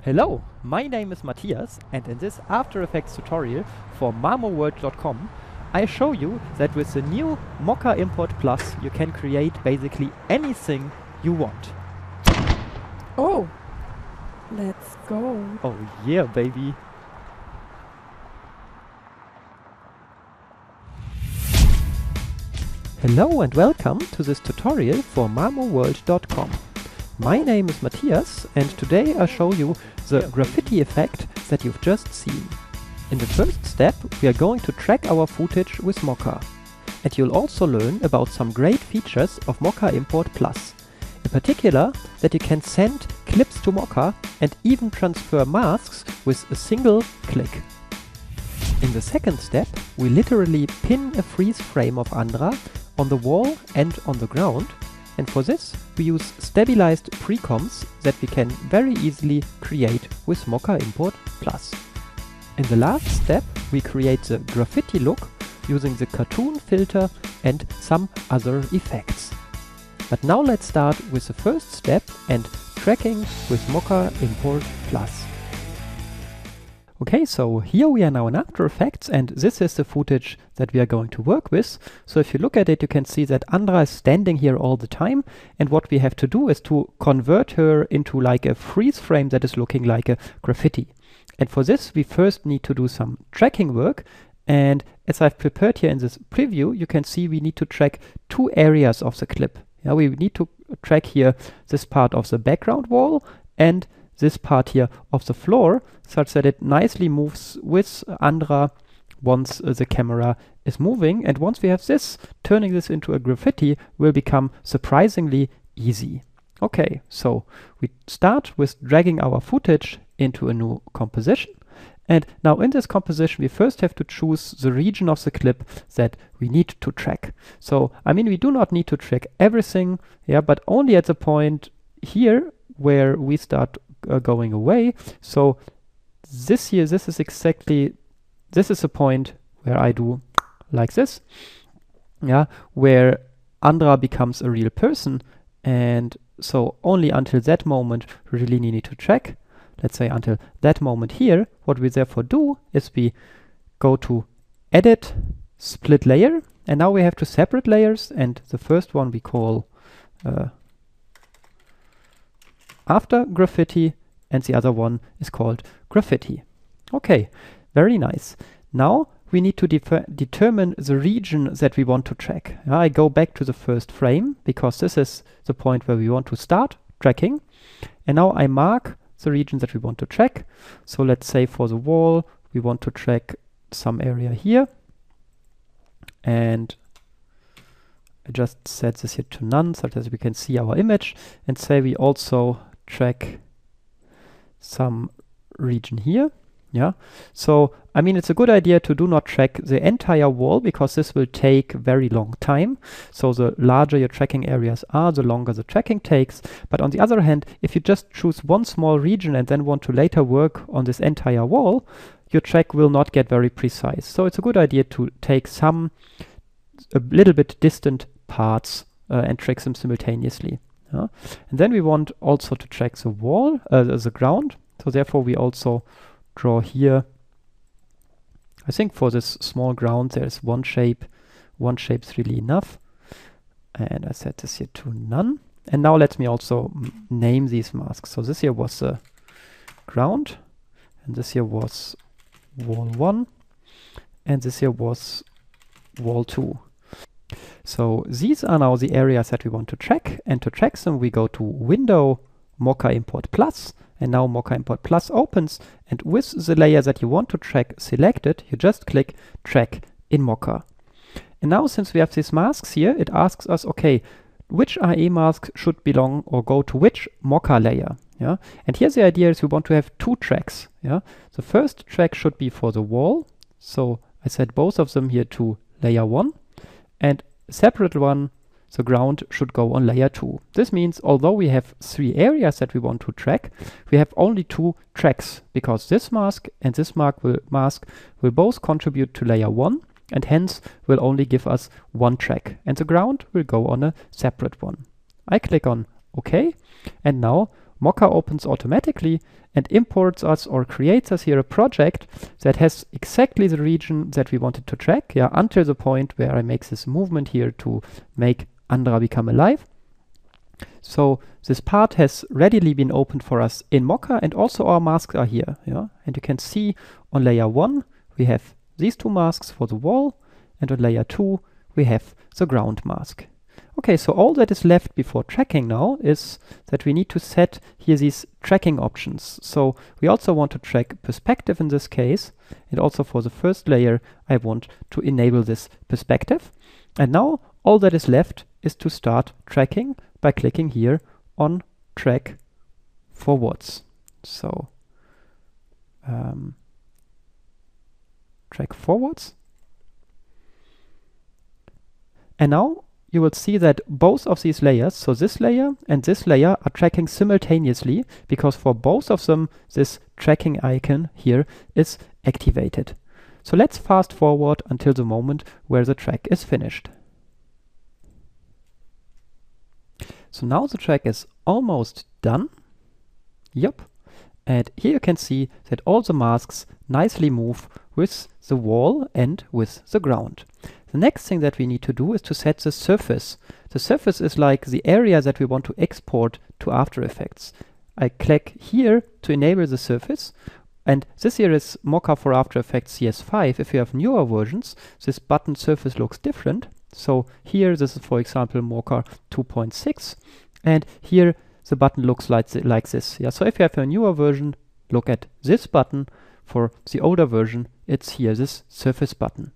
Hello, my name is Matthias, and in this After Effects tutorial for mamoworld.com I show you that with the new Mocha Import Plus you can create basically anything you want. Oh, let's go. Oh yeah, baby. Hello and welcome to this tutorial for mamoworld.com. My name is Matthias, and today I show you the graffiti effect that you've just seen. In the first step we are going to track our footage with Mocha. And you'll also learn about some great features of Mocha Import Plus. In particular, that you can send clips to Mocha and even transfer masks with a single click. In the second step, we literally pin a freeze frame of Andra on the wall and on the ground, and for this we use stabilized precomps that we can very easily create with Mocha Import Plus. In the last step, we create the graffiti look using the cartoon filter and some other effects. But now let's start with the first step and tracking with Mocha Import Plus. Okay, so here we are now in After Effects, and this is the footage that we are going to work with. So if you look at it, you can see that Andra is standing here all the time, and what we have to do is to convert her into like a freeze frame that is looking like a graffiti. And for this we first need to do some tracking work, and as I've prepared here in this preview, you can see we need to track two areas of the clip. Yeah, we need to track here this part of the background wall and this part here of the floor, such that it nicely moves with Andra once the camera is moving. And once we have this, turning this into a graffiti will become surprisingly easy. Okay, so we start with dragging our footage into a new composition. And now in this composition we first have to choose the region of the clip that we need to track. So, I mean, we do not need to track everything, yeah, but only at the point here where we start going away. So this here, this is the point where I do like this, yeah, where Andra becomes a real person, and so only until that moment we really need to track. Let's say until that moment here. What we therefore do is we go to Edit, Split Layer, and now we have two separate layers, and the first one we call After Graffiti, and the other one is called Graffiti. Okay, very nice. Now we need to determine the region that we want to track. I go back to the first frame because this is the point where we want to start tracking, and now I mark the region that we want to track. So let's say for the wall we want to track some area here, and I just set this here to none so that we can see our image, and say we also track some region here. Yeah, so I mean, it's a good idea to do not track the entire wall because this will take very long time. So the larger your tracking areas are, the longer the tracking takes. But on the other hand, if you just choose one small region and then want to later work on this entire wall, your track will not get very precise. So it's a good idea to take some a little bit distant parts and track them simultaneously. And then we want also to track the wall, the ground. So therefore we also draw here, I think for this small ground there's one shape. One shape's really enough. And I set this here to none. And now let me also name these masks. So this here was the ground, and this here was wall 1, and this here was wall 2. So these are now the areas that we want to track, and to track them we go to Window, Mocha Import Plus, and now Mocha Import Plus opens, and with the layer that you want to track selected, you just click Track in Mocha. And now since we have these masks here, it asks us, okay, which RE mask should belong or go to which Mocha layer? Yeah, and here the idea is we want to have two tracks. Yeah, the first track should be for the wall, so I set both of them here to layer 1, and a separate one, the ground, should go on layer 2. This means although we have three areas that we want to track, we have only two tracks, because this mask and this mask will both contribute to layer 1, and hence will only give us one track, and the ground will go on a separate one. I click on OK, and now Mocha opens automatically and imports us or creates us here a project that has exactly the region that we wanted to track, yeah, until the point where I make this movement here to make Andra become alive. So this part has readily been opened for us in Mocha, and also our masks are here, yeah. And you can see on layer 1 we have these two masks for the wall, and on layer 2 we have the ground mask. Okay, so all that is left before tracking now is that we need to set here these tracking options. So we also want to track perspective in this case, and also for the first layer I want to enable this perspective. And now all that is left is to start tracking by clicking here on track forwards. So track forwards. And now you will see that both of these layers, so this layer and this layer, are tracking simultaneously, because for both of them this tracking icon here is activated. So let's fast forward until the moment where the track is finished. So now the track is almost done. Yep. And here you can see that all the masks nicely move with the wall and with the ground. The next thing that we need to do is to set the surface. The surface is like the area that we want to export to After Effects. I click here to enable the surface, and this here is Mocha for After Effects CS5. If you have newer versions, this button surface looks different. So here this is, for example, Mocha 2.6, and here the button looks like this. Yeah, so if you have a newer version, look at this button. For the older version, it's here, this surface button.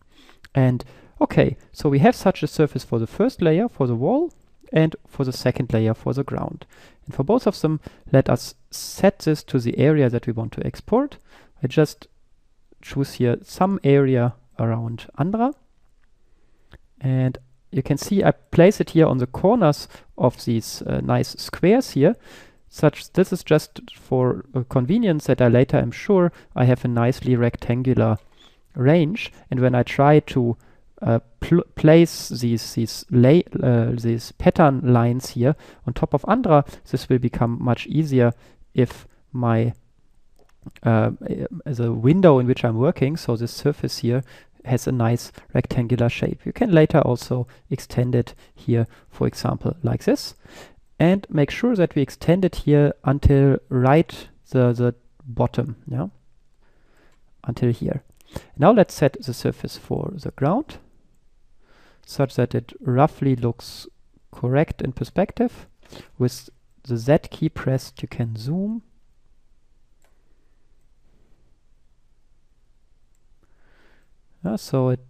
And okay, so we have such a surface for the first layer, for the wall, and for the second layer, for the ground. And for both of them, let us set this to the area that we want to export. I just choose here some area around Andra. And you can see I place it here on the corners of these nice squares here. This is just for convenience, that I later am sure I have a nicely rectangular range. And when I try to place these pattern lines here on top of Andra, this will become much easier if my the window in which I'm working, so this surface here, has a nice rectangular shape. You can later also extend it here, for example, like this. And make sure that we extend it here until right the bottom, yeah, until here. Now let's set the surface for the ground, such that it roughly looks correct in perspective. With the Z key pressed, you can zoom. So it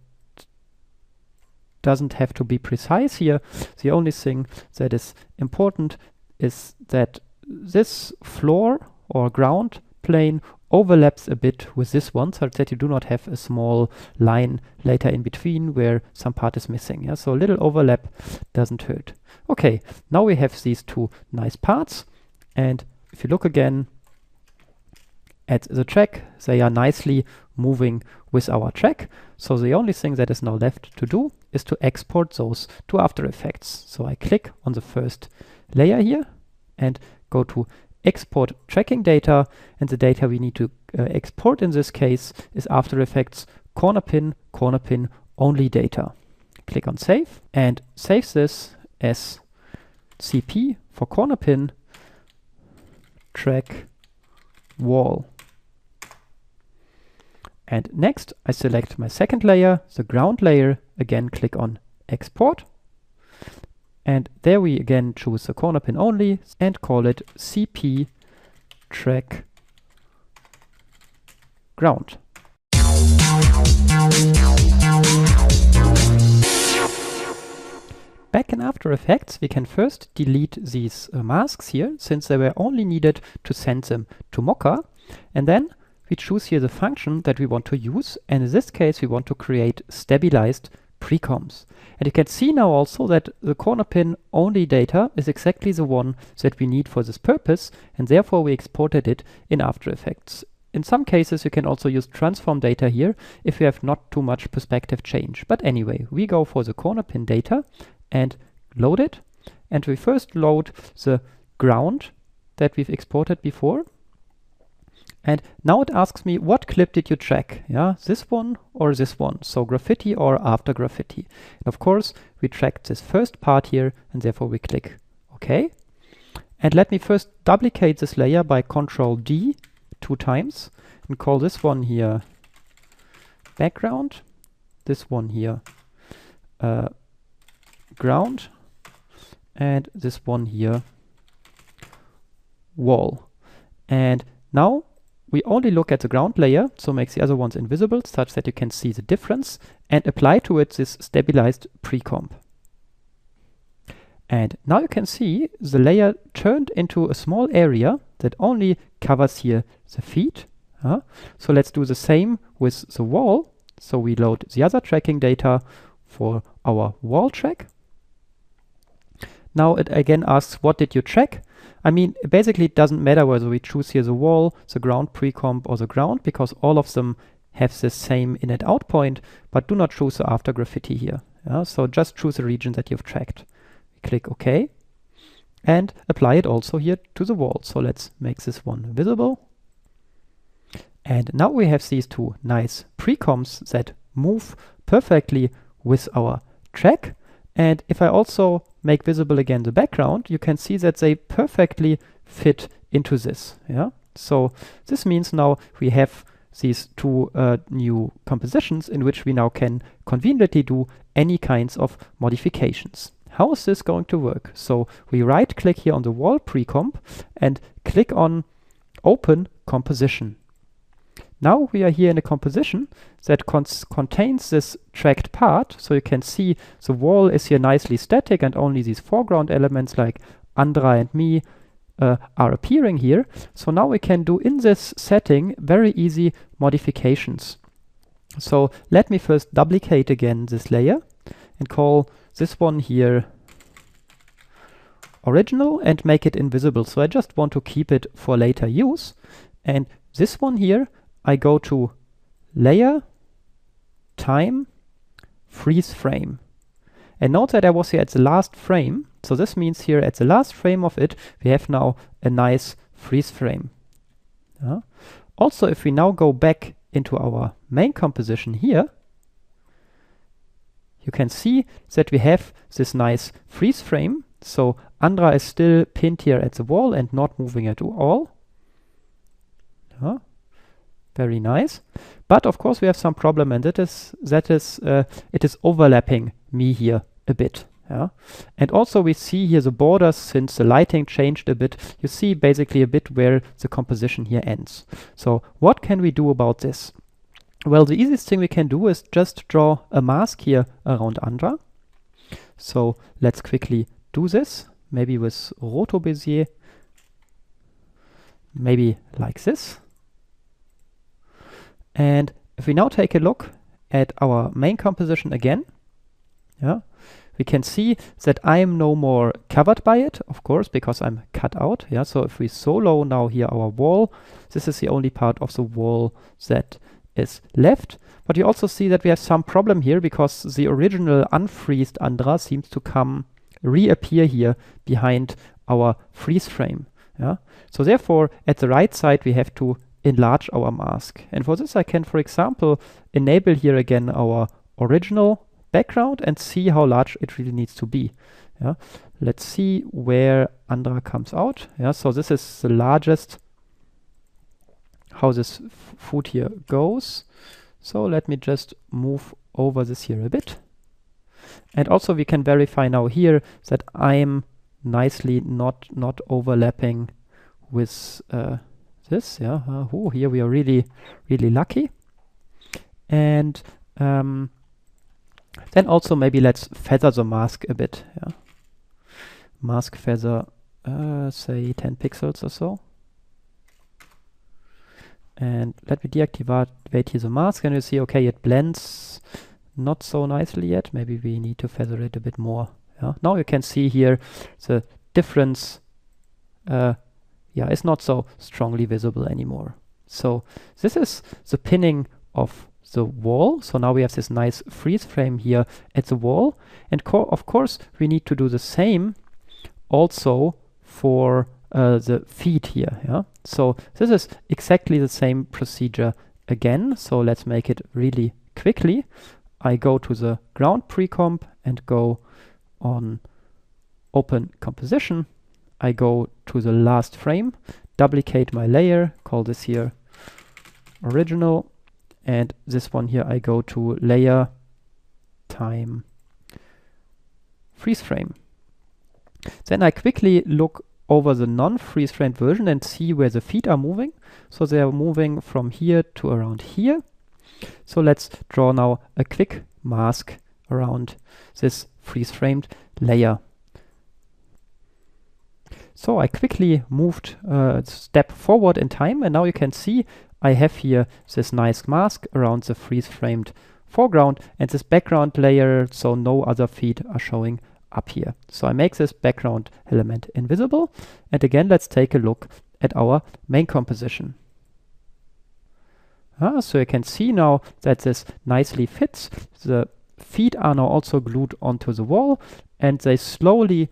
doesn't have to be precise here. The only thing that is important is that this floor or ground plane overlaps a bit with this one, so that you do not have a small line later in between where some part is missing. Yeah? So a little overlap doesn't hurt. Okay, now we have these two nice parts, and if you look again at the track, they are nicely moving with our track. So the only thing that is now left to do is to export those to After Effects. So I click on the first layer here and go to Export Tracking Data, and the data we need to export in this case is After Effects corner pin only data. Click on Save and save this as CP for corner pin track wall. And next I select my second layer, the ground layer, again click on Export. And there we again choose the corner pin only and call it CP track ground. Back in After Effects, we can first delete these masks here, since they were only needed to send them to Mocha. And then we choose here the function that we want to use, and in this case we want to create stabilized precomps. And you can see now also that the corner pin only data is exactly the one that we need for this purpose, and therefore we exported it in After Effects. In some cases you can also use transform data here if you have not too much perspective change. But anyway, we go for the corner pin data and load it, and we first load the ground that we've exported before. And now it asks me, what clip did you track? Yeah, this one or this one? So Graffiti or after Graffiti? And of course, we tracked this first part here, and therefore we click OK. And let me first duplicate this layer by Ctrl D 2 times and call this one here background, this one here ground, and this one here wall. And now we only look at the ground layer, so makes the other ones invisible, such that you can see the difference, and apply to it this stabilized precomp. And now you can see the layer turned into a small area that only covers here the feet. So let's do the same with the wall. So we load the other tracking data for our wall track. Now it again asks, what did you track? I mean, basically it doesn't matter whether we choose here the wall, the ground precomp, or the ground, because all of them have the same in and out point, but do not choose the after Graffiti here. So just choose the region that you've tracked. We click OK, and apply it also here to the wall. So let's make this one visible. And now we have these two nice precomps that move perfectly with our track. And if I also make visible again the background, you can see that they perfectly fit into this. So this means now we have these two new compositions in which we now can conveniently do any kinds of modifications. How is this going to work? So we right click here on the wall precomp and click on Open Composition. Now we are here in a composition that contains this tracked part, so you can see the wall is here nicely static and only these foreground elements like Andra and me are appearing here. So now we can do in this setting very easy modifications. So let me first duplicate again this layer and call this one here original and make it invisible. So I just want to keep it for later use. And this one here, I go to Layer, Time, Freeze Frame. And note that I was here at the last frame. So this means here at the last frame of it, we have now a nice freeze frame. Also, if we now go back into our main composition here, you can see that we have this nice freeze frame. So Andra is still pinned here at the wall and not moving at all. Very nice. But of course we have some problem, and it is overlapping me here a bit. And also we see here the borders, since the lighting changed a bit, you see basically a bit where the composition here ends. So what can we do about this? Well, the easiest thing we can do is just draw a mask here around Andra. So let's quickly do this, maybe with Roto Bezier, maybe like this. And if we now take a look at our main composition again, we can see that I am no more covered by it, of course, because I'm cut out. So if we solo now here our wall, this is the only part of the wall that is left. But you also see that we have some problem here, because the original unfreezed Andra seems to reappear here behind our freeze frame. So therefore, at the right side, we have to enlarge our mask. And for this I can, for example, enable here again our original background and see how large it really needs to be. Let's see where Andra comes out. So this is the largest, how this foot here goes. So let me just move over this here a bit. And also we can verify now here that I'm nicely not overlapping with this. Here we are really lucky. And then also maybe let's feather the mask a bit. Mask feather, say 10 pixels or so. And let me deactivate here the mask, and you see, okay, it blends not so nicely yet. Maybe we need to feather it a bit more. Now you can see here the difference is not so strongly visible anymore. So this is the pinning of the wall. So now we have this nice freeze frame here at the wall. And of course, we need to do the same also for the feet here. Yeah. So this is exactly the same procedure again. So let's make it really quickly. I go to the ground precomp and go on open composition. I go to the last frame, duplicate my layer, call this here original, and this one here I go to layer time freeze frame. Then I quickly look over the non-freeze framed version and see where the feet are moving. So they are moving from here to around here. So let's draw now a quick mask around this freeze framed layer. So I quickly moved a step forward in time, and now you can see I have here this nice mask around the freeze framed foreground and this background layer, so no other feet are showing up here. So I make this background element invisible, and again let's take a look at our main composition. So you can see now that this nicely fits. The feet are now also glued onto the wall, and they slowly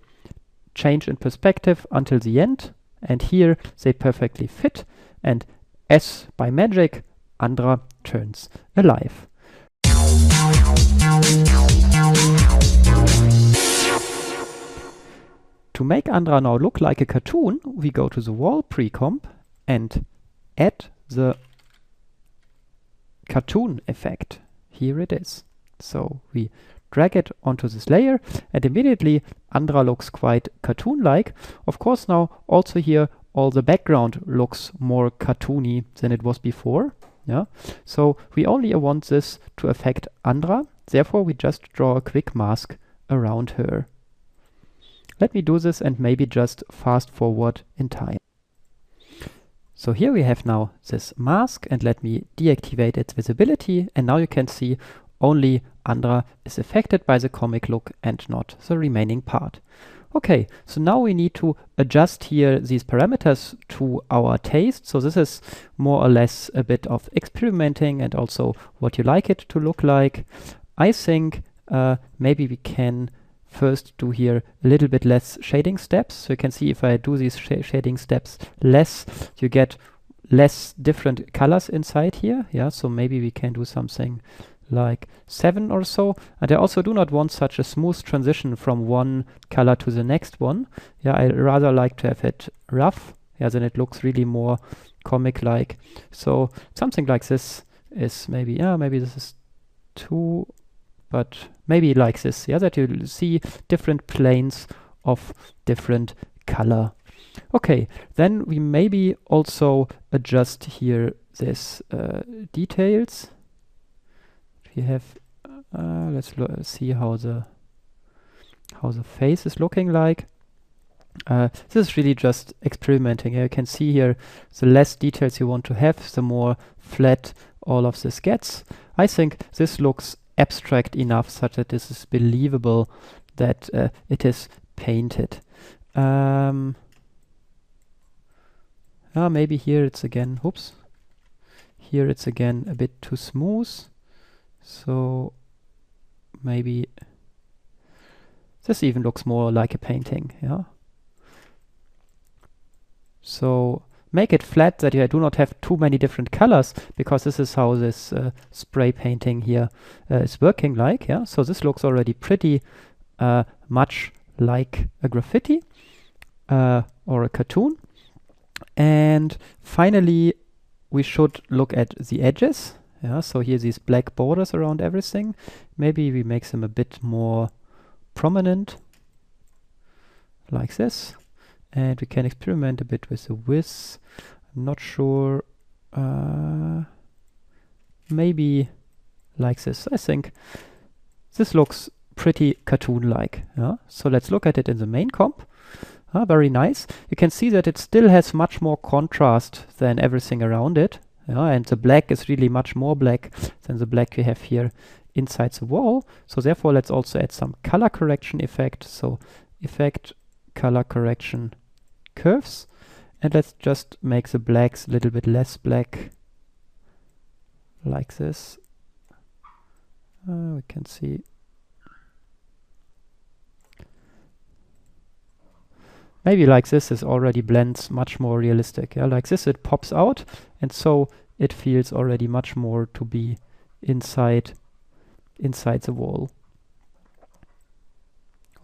change in perspective until the end, and here they perfectly fit, and as by magic, Andra turns alive. To make Andra now look like a cartoon, we go to the wall precomp and add the cartoon effect. Here it is. So we drag it onto this layer, and immediately Andra looks quite cartoon-like. Of course, now also here all the background looks more cartoony than it was before. Yeah. So we only want this to affect Andra. Therefore, we just draw a quick mask around her. Let me do this and maybe just fast forward in time. So here we have now this mask, and let me deactivate its visibility, and now you can see only Andra is affected by the comic look and not the remaining part. Okay, so now we need to adjust here these parameters to our taste. So this is more or less a bit of experimenting and also what you like it to look like. I think maybe we can first do here a little bit less shading steps. So you can see if I do these shading steps less, you get less different colors inside here. Yeah, so maybe we can do something like 7 or so. And I also do not want such a smooth transition from one color to the next one. Yeah, I rather like to have it rough. Yeah, then it looks really more comic-like. So something like this is maybe, maybe this is 2, but maybe like this, yeah, that you see different planes of different color. Okay, then we maybe also adjust here this details. We have, let's see how the face is looking like. This is really just experimenting. You can see here the less details you want to have, the more flat all of this gets. I think this looks abstract enough such that this is believable that it is painted. Maybe here it's again, oops. Here it's again a bit too smooth. So maybe this even looks more like a painting, yeah. So make it flat that you do not have too many different colors, because this is how this spray painting here is working like, yeah. So this looks already pretty much like a graffiti or a cartoon. And finally, we should look at the edges. Yeah, so here these black borders around everything. Maybe we make them a bit more prominent, like this. And we can experiment a bit with the width. I'm not sure. Maybe like this. I think this looks pretty cartoon-like. Yeah? So let's look at it in the main comp. Very nice. You can see that it still has much more contrast than everything around it. Yeah, and the black is really much more black than the black we have here inside the wall. So therefore, let's also add some color correction effect. So effect, color correction, curves. And let's just make the blacks a little bit less black, like this. We can see. maybe like this is already blends much more realistic. Yeah, like this it pops out, and so it feels already much more to be inside the wall.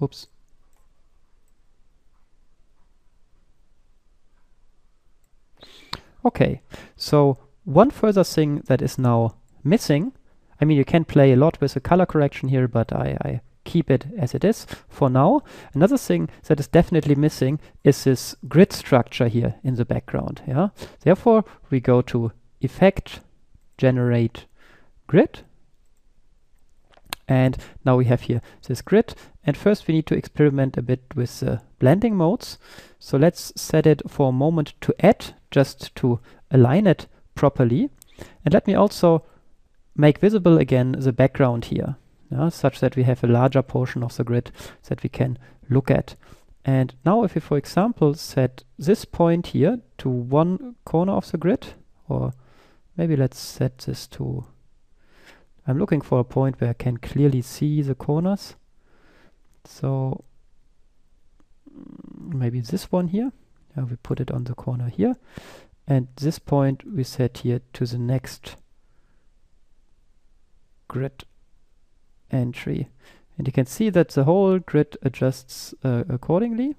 Oops. Okay, so one further thing that is now missing, I mean, you can play a lot with the color correction here, but I keep it as it is for now. Another thing that is definitely missing is this grid structure here in the background. Yeah, therefore we go to Effect, Generate Grid, and now we have here this grid. And first we need to experiment a bit with the blending modes. So let's set it for a moment to add, just to align it properly. And let me also make visible again the background here, such that we have a larger portion of the grid that we can look at. And now if we, for example, set this point here to one corner of the grid, or maybe let's set this to, I'm looking for a point where I can clearly see the corners. So maybe this one here. We put it on the corner here. And this point we set here to the next grid entry. And you can see that the whole grid adjusts accordingly.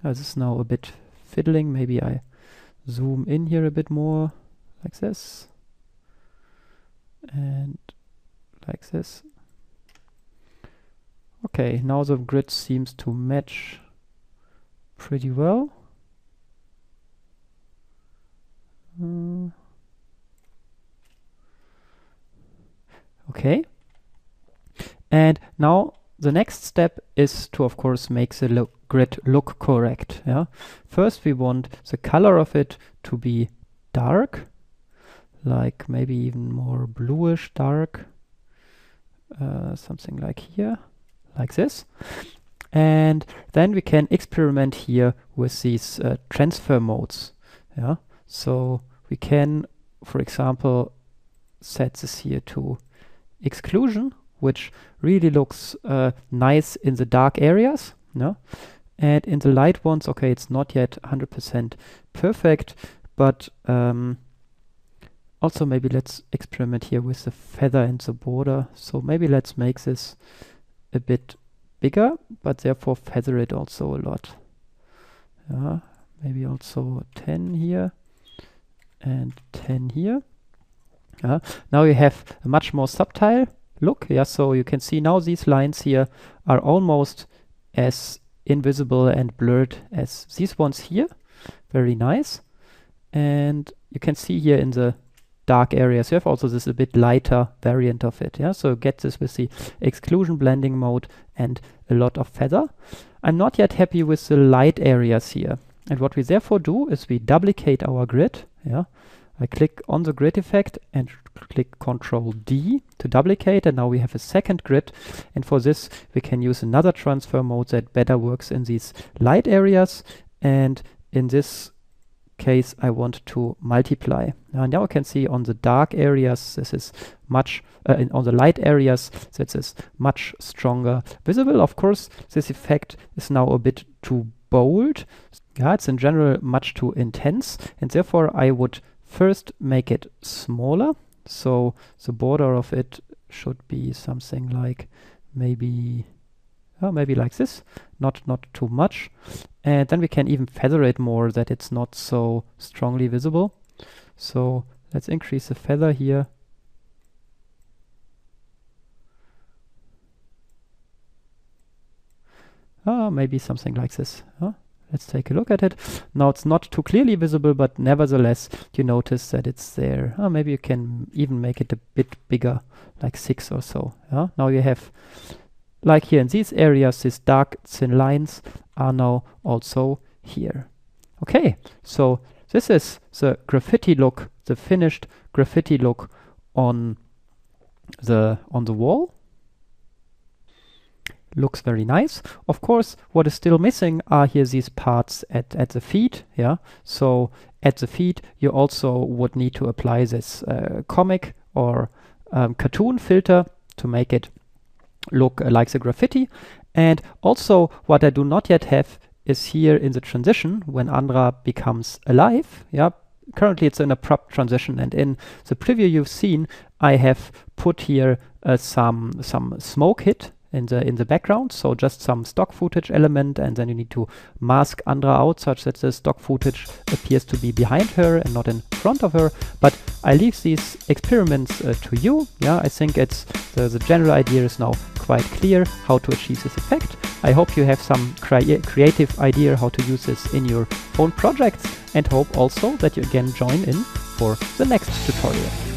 This is now a bit fiddling. Maybe I zoom in here a bit more, like this. And like this. Okay, now the grid seems to match pretty well. Okay. And now the next step is to, of course, make the grid look correct. Yeah. First, we want the color of it to be dark, like maybe even more bluish dark, something like here, like this. And then we can experiment here with these transfer modes. Yeah. So we can, for example, set this here to exclusion, which really looks nice in the dark areas. No? And in the light ones, okay, it's not yet 100% perfect, but also maybe let's experiment here with the feather and the border. So maybe let's make this a bit bigger, but therefore feather it also a lot. Yeah, maybe also 10 here and 10 here. Now you have a much more subtle look. Yeah, so you can see now these lines here are almost as invisible and blurred as these ones here. Very nice. And you can see here in the dark areas, you have also this a bit lighter variant of it. Yeah, so get this with the exclusion blending mode and a lot of feather. I'm not yet happy with the light areas here. And what we therefore do is we duplicate our grid. Yeah, I click on the grid effect and click Control D to duplicate, and now we have a second grid. And for this, we can use another transfer mode that better works in these light areas. And in this case, I want to multiply. Now you can see on the dark areas, this is much, on the light areas, this is much stronger visible. Of course, this effect is now a bit too bold. Yeah, it's in general much too intense, and therefore I would first make it smaller. So the border of it should be something like maybe like this, not too much. And then we can even feather it more, that it's not so strongly visible. So let's increase the feather here. Maybe something like this. Let's take a look at it. Now it's not too clearly visible, but nevertheless you notice that it's there. Maybe you can even make it a bit bigger, like 6 or so. Now you have, like here in these areas, these dark thin lines are now also here. Okay, so this is the graffiti look, the finished graffiti look on the wall. Looks very nice. Of course, what is still missing are here these parts at the feet. Yeah, so at the feet you also would need to apply this comic or cartoon filter to make it look like the graffiti. And also what I do not yet have is here in the transition when Andra becomes alive. Yeah, currently it's an abrupt transition, and in the preview you've seen, I have put here some smoke hit in the background, so just some stock footage element, and then you need to mask Andra out such that the stock footage appears to be behind her and not in front of her. But I leave these experiments to you. Yeah, I think it's the general idea is now quite clear how to achieve this effect. I hope you have some creative idea how to use this in your own projects, and hope also that you again join in for the next tutorial.